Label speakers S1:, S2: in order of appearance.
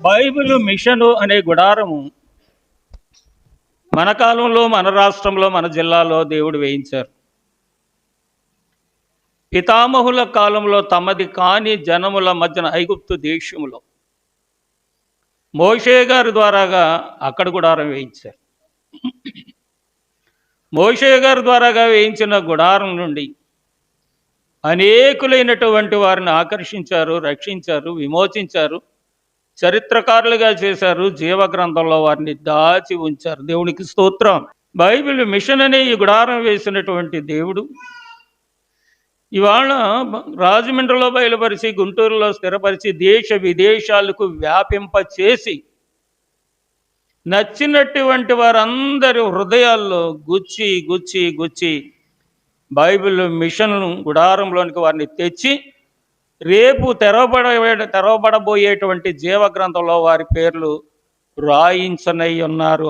S1: Bible machine అనే గుడారము మన కాలంలో, మన రాష్ట్రంలో, మన జిల్లాలో దేవుడు వేయించారు. పితామహుల కాలంలో తమది కాని జనముల మధ్యన ఐగుప్తు దేశములో మోషే గారి ద్వారాగా అక్కడ గుడారం వేయించారు. మోషే గారి ద్వారాగా వేయించిన గుడారం నుండి అనేకులైనటువంటి వారిని ఆకర్షించారు, రక్షించారు, విమోచించారు, చరిత్రకారులుగా చేశారు, జీవగ్రంథంలో వారిని దాచి ఉంచారు. దేవునికి స్తోత్రం. బైబిల్ మిషన్ అనే ఈ గుడారం వేసినటువంటి దేవుడు ఇవాళ రాజమండ్రిలో బయలుపరిచి, గుంటూరులో స్థిరపరిచి, దేశ విదేశాలకు వ్యాపింపచేసి నచ్చినటువంటి వారందరి హృదయాల్లో గుచ్చి గుచ్చి గుచ్చి బైబిల్ మిషన్ గుడారంలోనికి వారిని తెచ్చి రేపు తెరవబడబోయేటువంటి జీవగ్రంథంలో వారి పేర్లు రాయించనై ఉన్నారు.